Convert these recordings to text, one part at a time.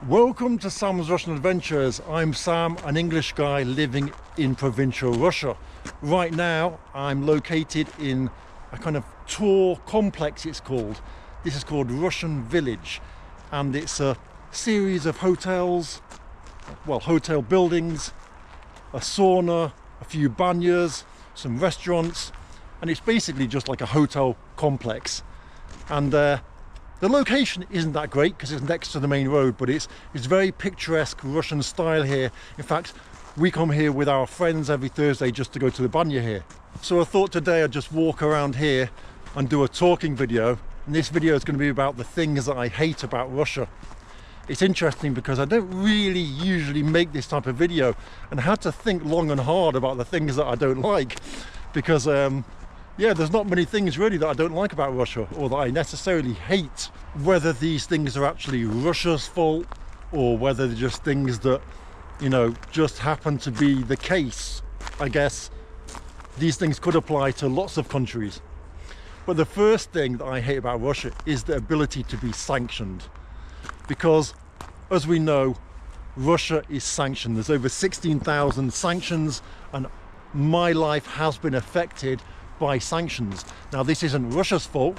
Welcome to Sam's Russian Adventures. I'm Sam, an English guy living in provincial Russia. Right now I'm located in a kind of tour complex, it's called. This is called Russian Village, and it's a series of hotels, well, hotel buildings, a sauna, a few banyas, some restaurants, and it's basically just like a hotel complex. And the location isn't that great because it's next to the main road, but it's very picturesque Russian style here. In fact, we come here with our friends every Thursday just to go to the banya here. So I thought today I'd just walk around here and do a talking video. And this video is going to be about the things that I hate about Russia. It's interesting because I don't really usually make this type of video, and I had to think long and hard about the things that I don't like, because yeah, there's not many things really that I don't like about Russia or that I necessarily hate. Whether these things are actually Russia's fault or whether they're just things that, you know, just happen to be the case. I guess these things could apply to lots of countries. But the first thing that I hate about Russia is the ability to be sanctioned. Because, as we know, Russia is sanctioned. There's over 16,000 sanctions, and my life has been affected by sanctions. Now, this isn't Russia's fault.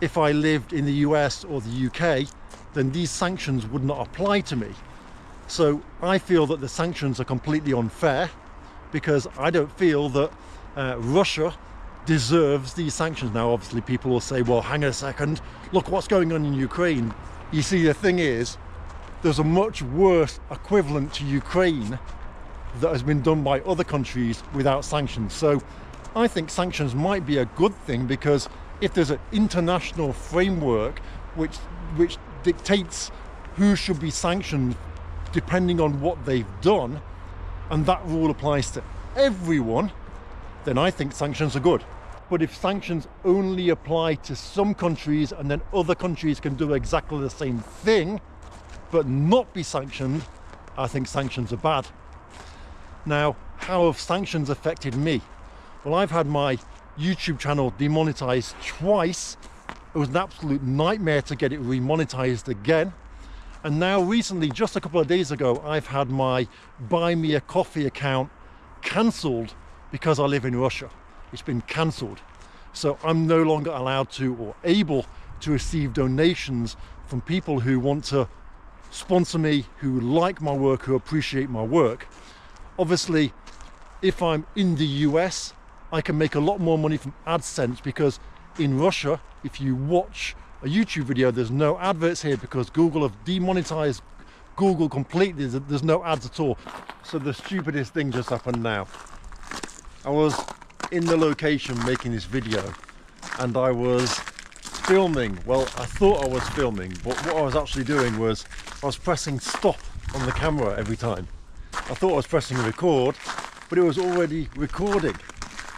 If I lived in the US or the UK, then these sanctions would not apply to me. So I feel that the sanctions are completely unfair, because I don't feel that Russia deserves these sanctions. Now, obviously people will say, well, hang on a second, look what's going on in Ukraine. You see, the thing is, there's a much worse equivalent to Ukraine that has been done by other countries without sanctions. So I think sanctions might be a good thing, because if there's an international framework which dictates who should be sanctioned depending on what they've done, and that rule applies to everyone, then I think sanctions are good. But if sanctions only apply to some countries and then other countries can do exactly the same thing but not be sanctioned, I think sanctions are bad. Now, how have sanctions affected me? Well, I've had my YouTube channel demonetized twice. It was an absolute nightmare to get it remonetized again. And now recently, just a couple of days ago, I've had my Buy Me a Coffee account cancelled because I live in Russia. It's been cancelled. So I'm no longer allowed to or able to receive donations from people who want to sponsor me, who like my work, who appreciate my work. Obviously, if I'm in the US, I can make a lot more money from AdSense, because in Russia, if you watch a YouTube video, there's no adverts here because Google have demonetized Google completely. There's no ads at all. So the stupidest thing just happened now. I was in the location making this video, and I was filming. Well, I thought I was filming, but what I was actually doing was I was pressing stop on the camera every time. I thought I was pressing record, but it was already recording.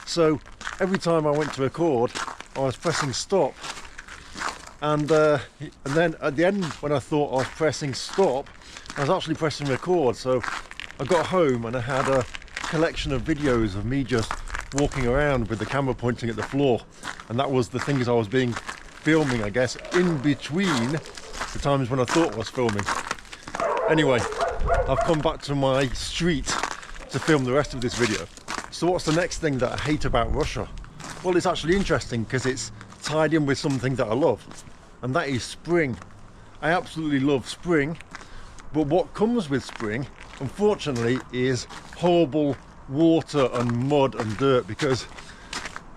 So every time I went to record, I was pressing stop, and then at the end, when I thought I was pressing stop, I was actually pressing record. So I got home and I had a collection of videos of me just walking around with the camera pointing at the floor, and that was the things I was filming, I guess, in between the times when I thought I was filming. Anyway, I've come back to my street to film the rest of this video. So what's the next thing that I hate about Russia? Well, it's actually interesting because it's tied in with something that I love, and that is spring. I absolutely love spring, but what comes with spring, unfortunately, is horrible water and mud and dirt, because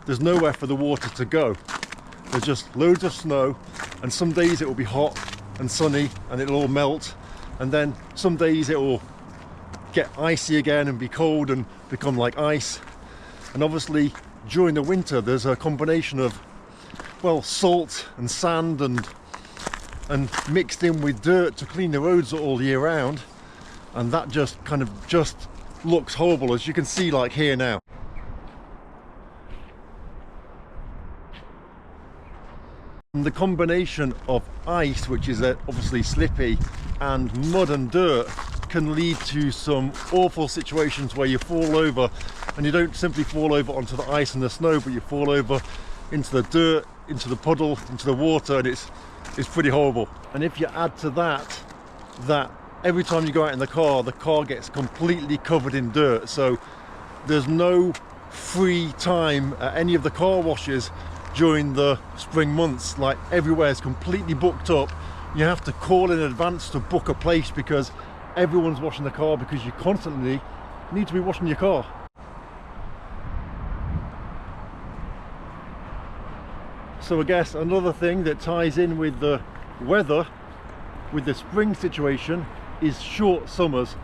there's nowhere for the water to go. There's just loads of snow, and some days it will be hot and sunny and it'll all melt, and then some days it will get icy again and be cold and become like ice. And obviously during the winter there's a combination of, well, salt and sand and mixed in with dirt to clean the roads all year round, and that just kind of just looks horrible, as you can see, like here now. And the combination of ice, which is obviously slippy, and mud and dirt can lead to some awful situations where you fall over, and you don't simply fall over onto the ice and the snow, but you fall over into the dirt, into the puddle, into the water, and it's pretty horrible. And if you add to that that every time you go out in the car gets completely covered in dirt. So there's no free time at any of the car washes during the spring months. Like, everywhere is completely booked up. You have to call in advance to book a place because everyone's washing the car, because you constantly need to be washing your car. So I guess another thing that ties in with the weather, with the spring situation, is short summers.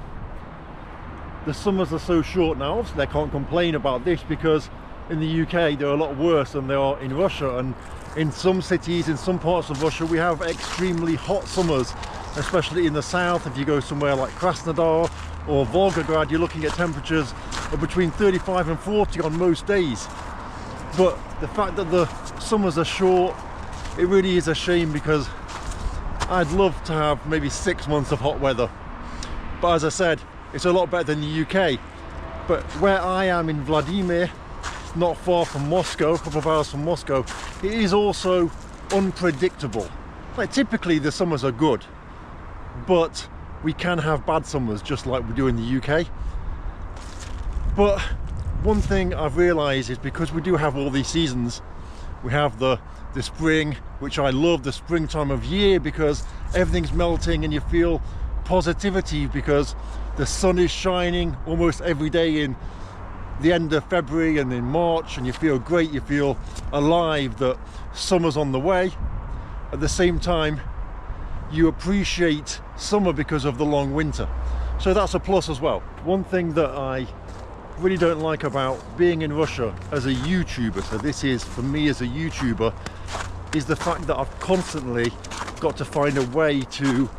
The summers are so short now. Obviously I can't complain about this because in the UK they're a lot worse than they are in Russia, and in some cities, in some parts of Russia, we have extremely hot summers, especially in the south. If you go somewhere like Krasnodar or Volgograd, you're looking at temperatures of between 35 and 40 on most days. But the fact that the summers are short, it really is a shame, because I'd love to have maybe 6 months of hot weather. But as I said, it's a lot better than the UK. But where I am in Vladimir, not far from Moscow, a couple of hours from Moscow, it is also unpredictable. Like, typically the summers are good, but we can have bad summers just like we do in the UK. But one thing I've realized is, because we do have all these seasons, we have the spring, which I love, the springtime of year, because everything's melting and you feel positivity because the sun is shining almost every day in the end of February and in March, and you feel great, you feel alive that summer's on the way. At the same time, you appreciate summer because of the long winter, so that's a plus as well. One thing that I really don't like about being in Russia as a YouTuber, so this is for me as a YouTuber, is the fact that I've constantly got to find a way to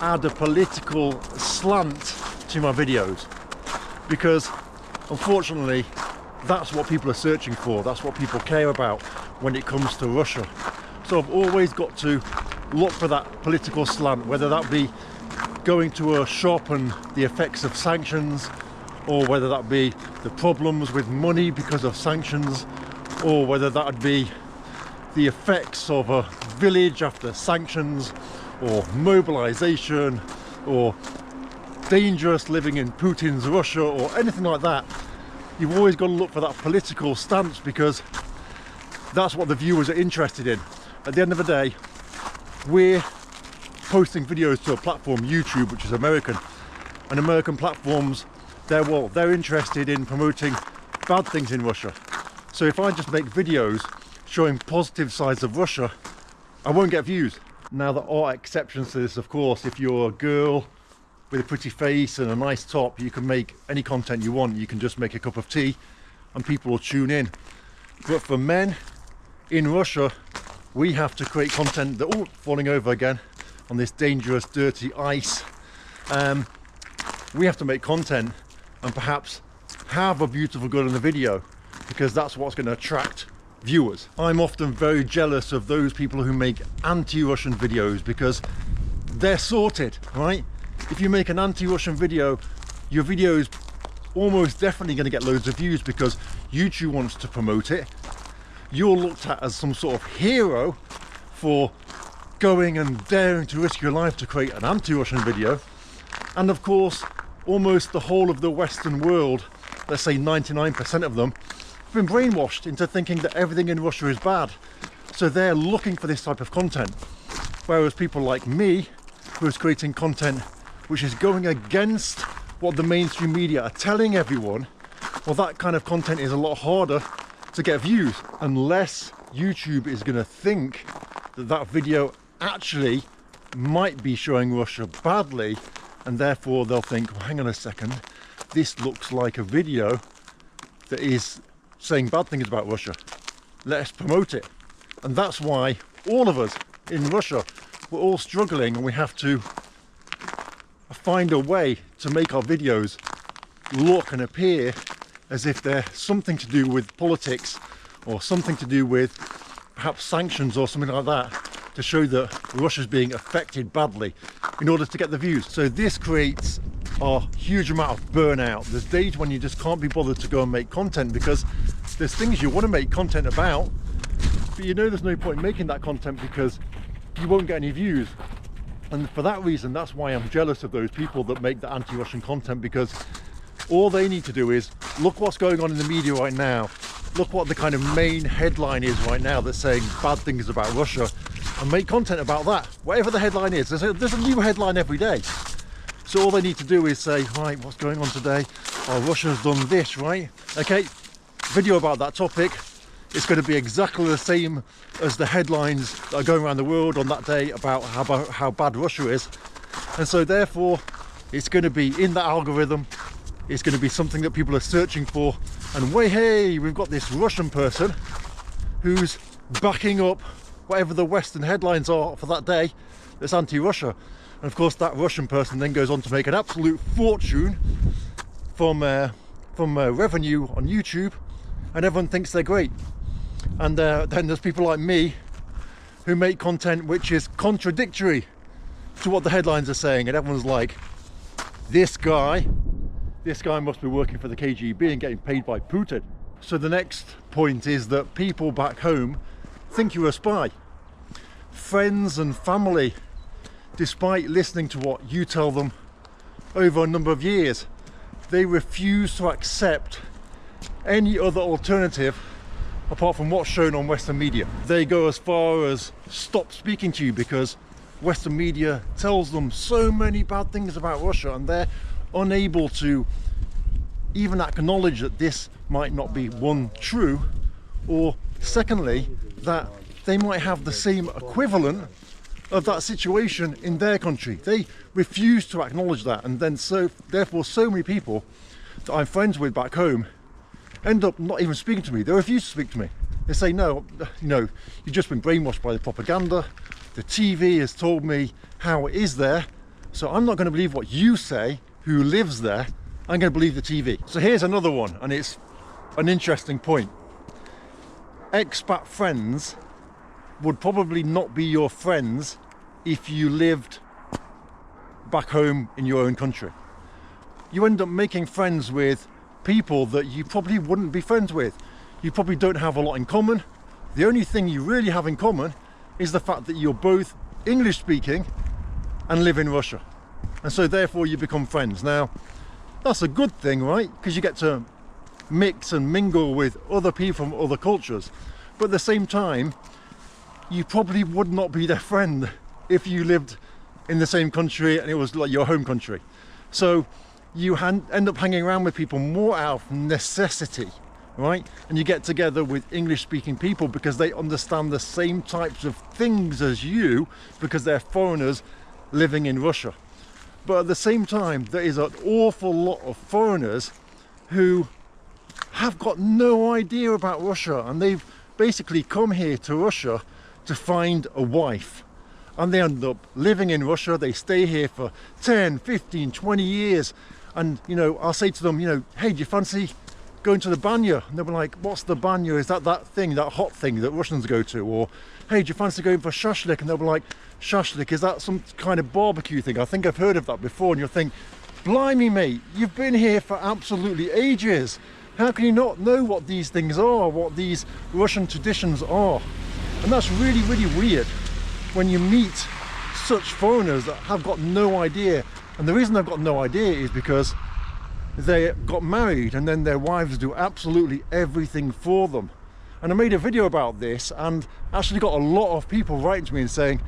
add a political slant to my videos, because unfortunately that's what people are searching for, that's what people care about when it comes to Russia. So I've always got to look for that political slant, whether that be going to a shop and the effects of sanctions, or whether that be the problems with money because of sanctions, or whether that would be the effects of a village after sanctions, or mobilization, or dangerous living in Putin's Russia, or anything like that. You've always got to look for that political stance, because that's what the viewers are interested in. At the end of the day, we're posting videos to a platform, YouTube, which is American, and American platforms, they're interested in promoting bad things in Russia. So if I just make videos showing positive sides of Russia, I won't get views. Now, there are exceptions to this, of course. If you're a girl with a pretty face and a nice top, you can make any content you want. You can just make a cup of tea and people will tune in. But for men in Russia, we have to create content that, oh, falling over again on this dangerous dirty ice. We have to make content and perhaps have a beautiful girl in the video, because that's what's going to attract viewers. I'm often very jealous of those people who make anti-Russian videos, because they're sorted, right? If you make an anti-Russian video, your video is almost definitely going to get loads of views because YouTube wants to promote it. You're looked at as some sort of hero for going and daring to risk your life to create an anti-Russian video. And of course, almost the whole of the Western world, let's say 99% of them, have been brainwashed into thinking that everything in Russia is bad. So they're looking for this type of content. Whereas people like me, who is creating content which is going against what the mainstream media are telling everyone, well, that kind of content is a lot harder to get views, unless YouTube is going to think that that video actually might be showing Russia badly, and therefore they'll think, well, hang on a second, this looks like a video that is saying bad things about Russia, let's promote it. And that's why all of us in Russia, we're all struggling, and we have to find a way to make our videos look and appear as if they're something to do with politics, or something to do with perhaps sanctions or something like that, to show that Russia's being affected badly in order to get the views. So this creates a huge amount of burnout. There's days when you just can't be bothered to go and make content, because there's things you want to make content about, but you know there's no point in making that content because you won't get any views. And for that reason, that's why I'm jealous of those people that make the anti-Russian content, because all they need to do is look what's going on in the media right now. Look what the kind of main headline is right now that's saying bad things about Russia, and make content about that. Whatever the headline is, there's a new headline every day. So all they need to do is say, right, what's going on today? Oh, Russia's done this, right? Okay, video about that topic. It's going to be exactly the same as the headlines that are going around the world on that day about how bad Russia is. And so therefore, it's going to be in the algorithm. It's going to be something that people are searching for. And hey, we've got this Russian person who's backing up whatever the Western headlines are for that day that's anti-Russia. And of course, that Russian person then goes on to make an absolute fortune from revenue on YouTube, and everyone thinks they're great. And then there's people like me who make content which is contradictory to what the headlines are saying, and everyone's like, this guy must be working for the KGB and getting paid by Putin. So the next point is that people back home think you're a spy. Friends and family, despite listening to what you tell them over a number of years, they refuse to accept any other alternative apart from what's shown on Western media. They go as far as stop speaking to you because Western media tells them so many bad things about Russia, and they're unable to even acknowledge that this might not be, one, true, or secondly, that they might have the same equivalent of that situation in their country. They refuse to acknowledge that, and then therefore so many people that I'm friends with back home end up not even speaking to me. They refuse to speak to me. They say, no, you've just been brainwashed by the propaganda. The TV has told me how it is there, so I'm not going to believe what you say, who lives there. I'm going to believe the TV. So here's another one, and it's an interesting point. Expat friends would probably not be your friends if you lived back home in your own country. You end up making friends with people that you probably wouldn't be friends with. You probably don't have a lot in common. The only thing you really have in common is the fact that you're both English speaking and live in Russia. And so therefore you become friends. Now, that's a good thing, right? Because you get to mix and mingle with other people from other cultures. But at the same time, you probably would not be their friend if you lived in the same country and it was like your home country. So you end up hanging around with people more out of necessity, right? And you get together with English speaking people because they understand the same types of things as you, because they're foreigners living in Russia. But at the same time, there is an awful lot of foreigners who have got no idea about Russia, and they've basically come here to Russia to find a wife, and they end up living in Russia. They stay here for 10, 15, 20 years, and I'll say to them, hey, do you fancy going to the banya? And they'll be like, what's the banya? Is that thing, that hot thing that Russians go to? Or, hey, do you fancy going for shashlik? And they'll be like, shashlik, is that some kind of barbecue thing? I think I've heard of that before. And you'll think, blimey, mate, you've been here for absolutely ages. How can you not know what these things are, what these Russian traditions are? And that's really, really weird when you meet such foreigners that have got no idea. And the reason they've got no idea is because they got married and then their wives do absolutely everything for them. And I made a video about this and actually got a lot of people writing to me and saying,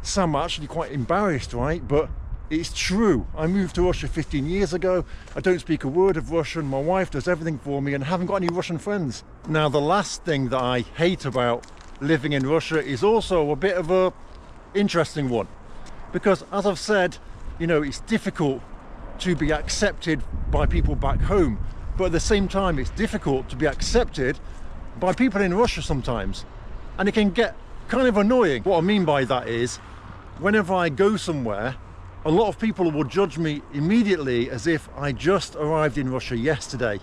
Sam, I'm actually quite embarrassed, right? But it's true. I moved to Russia 15 years ago. I don't speak a word of Russian. My wife does everything for me and haven't got any Russian friends. Now, the last thing that I hate about living in Russia is also a bit of a interesting one. Because as I've said, it's difficult to be accepted by people back home, but at the same time it's difficult to be accepted by people in Russia sometimes, and it can get kind of annoying. What I mean by that is, whenever I go somewhere, a lot of people will judge me immediately as if I just arrived in Russia yesterday.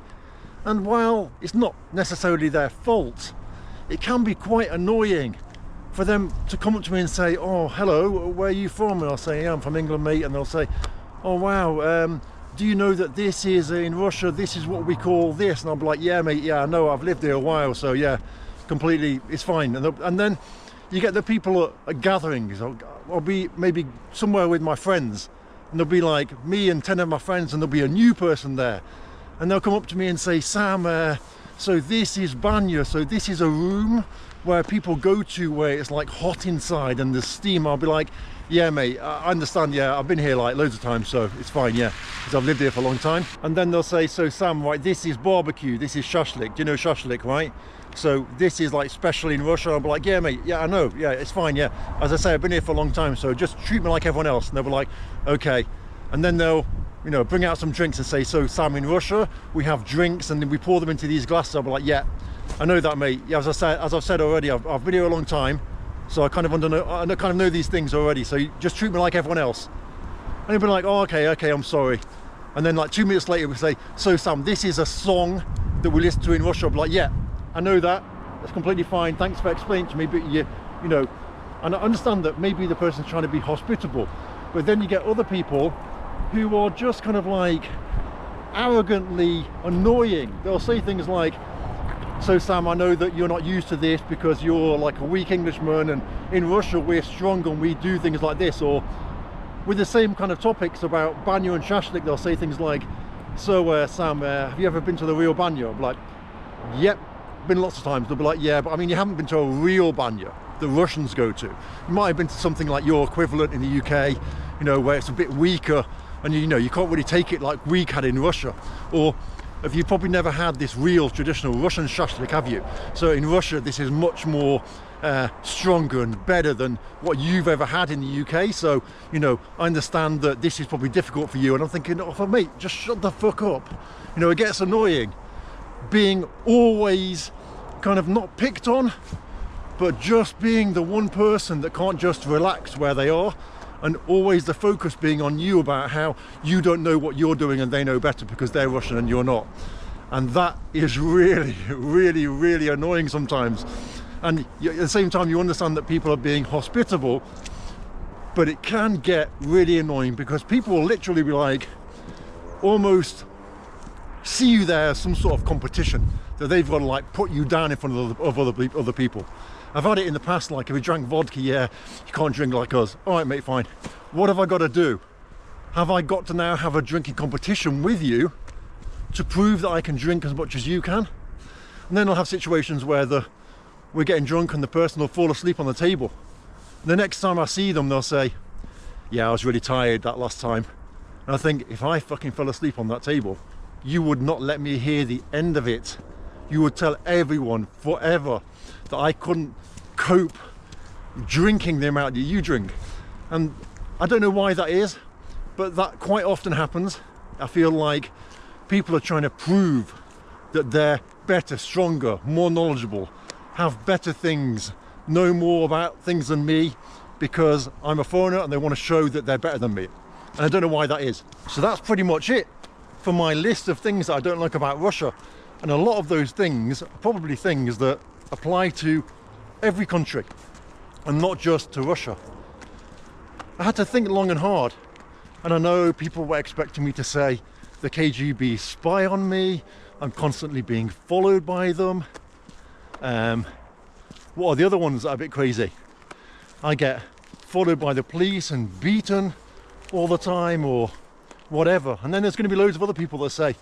And while it's not necessarily their fault, it can be quite annoying for them to come up to me and say, oh, hello, where are you from? And I'll say, yeah, I'm from England, mate. And they'll say, oh, wow, do you know that this is in Russia, this is what we call this? And I'll be like, yeah, mate, yeah, I know, I've lived here a while, so yeah, completely, it's fine. And then you get the people at gatherings, I'll be maybe somewhere with my friends, and there'll be like me and 10 of my friends, and there'll be a new person there, and they'll come up to me and say, Sam, so this is Banya, so this is a room where people go to where it's like hot inside and there's steam. I'll be like, yeah mate, I understand, yeah, I've been here like loads of times, so it's fine, yeah, because I've lived here for a long time. And then they'll say, so Sam, right, this is barbecue, this is shashlik, do you know shashlik, right? So this is like special in Russia. I'll be like, yeah mate, yeah I know, yeah, it's fine, yeah, as I say, I've been here for a long time, so just treat me like everyone else. And they'll be like, okay. And then they'll, you know, bring out some drinks and say, so Sam, in Russia we have drinks and then we pour them into these glasses. I'll be like, yeah, I know that mate, yeah, as I've said already, I've been here a long time, so I kind of know these things already, so you just treat me like everyone else. And he'll be like, oh okay, I'm sorry. And then like 2 minutes later we say, so Sam, this is a song that we listen to in Russia. I'll be like, yeah, I know that, that's completely fine, thanks for explaining to me, but you know, and I understand that maybe the person's trying to be hospitable, but then you get other people who are just kind of like arrogantly annoying. They'll say things like, so Sam, I know that you're not used to this because you're like a weak Englishman, and in Russia we're strong and we do things like this. Or with the same kind of topics about banya and shashlik, they'll say things like, so Sam, have you ever been to the real banya? I'm like, yep, been lots of times. They'll be like, yeah, but I mean, you haven't been to a real banya the Russians go to. You might have been to something like your equivalent in the UK, you know, where it's a bit weaker and you know, you can't really take it like we had in Russia. Or if you probably never had this real traditional Russian shashlik, have you? So in Russia this is much more stronger and better than what you've ever had in the UK. So, you know, I understand that this is probably difficult for you, and I'm thinking, oh, for mate, just shut the fuck up. You know, it gets annoying being always kind of not picked on, but just being the one person that can't just relax where they are, and always the focus being on you about how you don't know what you're doing and they know better because they're Russian and you're not. And that is really, really, really annoying sometimes. And at the same time, you understand that people are being hospitable, but it can get really annoying because people will literally be like, almost see you there as some sort of competition, that they've got to like put you down in front of other people. I've had it in the past, like if we drank vodka, yeah, you can't drink like us. All right, mate, fine. What have I got to do? Have I got to now have a drinking competition with you to prove that I can drink as much as you can? And then I'll have situations where we're getting drunk and the person will fall asleep on the table. The next time I see them, they'll say, yeah, I was really tired that last time. And I think, if I fucking fell asleep on that table, you would not let me hear the end of it. You would tell everyone forever that I couldn't cope drinking the amount that you drink. And I don't know why that is, but that quite often happens. I feel like people are trying to prove that they're better, stronger, more knowledgeable, have better things, know more about things than me, because I'm a foreigner and they want to show that they're better than me. And I don't know why that is. So that's pretty much it for my list of things that I don't like about Russia. And a lot of those things are probably things that apply to every country and not just to Russia. I had to think long and hard, and I know people were expecting me to say the KGB spy on me, I'm constantly being followed by them. What are the other ones that are a bit crazy? I get followed by the police and beaten all the time or whatever. And then there's going to be loads of other people that say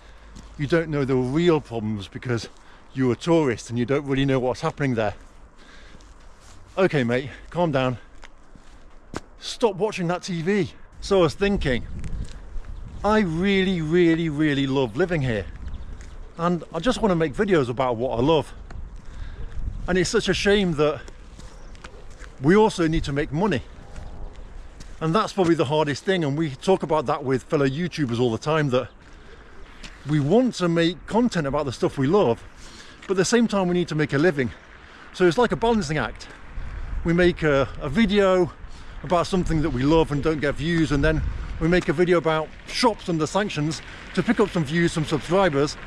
you don't know the real problems because you're a tourist and you don't really know what's happening there. Okay mate, calm down, stop watching that TV. So I was thinking, I really, really, really love living here, and I just want to make videos about what I love. And it's such a shame that we also need to make money, and that's probably the hardest thing. And we talk about that with fellow YouTubers all the time, that we want to make content about the stuff we love, but at the same time we need to make a living. So it's like a balancing act. We make a video about something that we love and don't get views, and then we make a video about shops under sanctions to pick up some views, some subscribers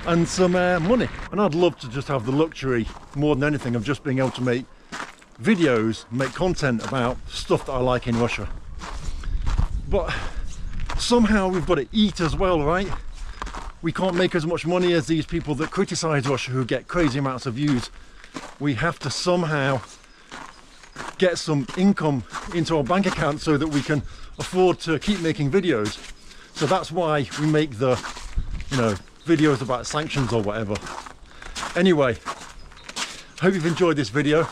and some money. And I'd love to just have the luxury, more than anything, of just being able to make videos, make content about stuff that I like in Russia. But somehow we've got to eat as well, right? We can't make as much money as these people that criticize Russia who get crazy amounts of views. We have to somehow get some income into our bank account so that we can afford to keep making videos. So that's why we make the, you know, videos about sanctions or whatever. Anyway, hope you've enjoyed this video.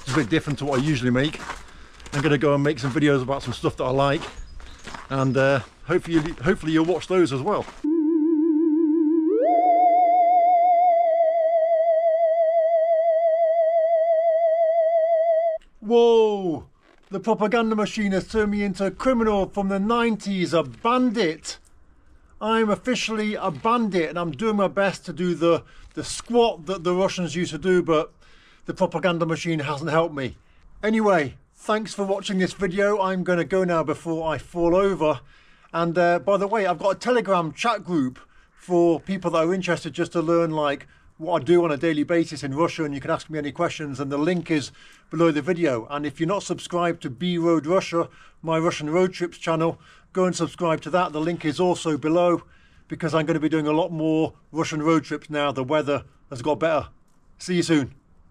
It's a bit different to what I usually make. I'm going to go and make some videos about some stuff that I like, and hopefully you'll watch those as well. Whoa! The propaganda machine has turned me into a criminal from the 90s, a bandit. I'm officially a bandit, and I'm doing my best to do the squat that the Russians used to do, but the propaganda machine hasn't helped me. Anyway, thanks for watching this video. I'm going to go now before I fall over. And by the way, I've got a Telegram chat group for people that are interested just to learn like what I do on a daily basis in Russia, and you can ask me any questions, and the link is below the video. And if you're not subscribed to B Road Russia, my Russian road trips channel, go and subscribe to that. The link is also below, because I'm going to be doing a lot more Russian road trips now the weather has got better. See you soon.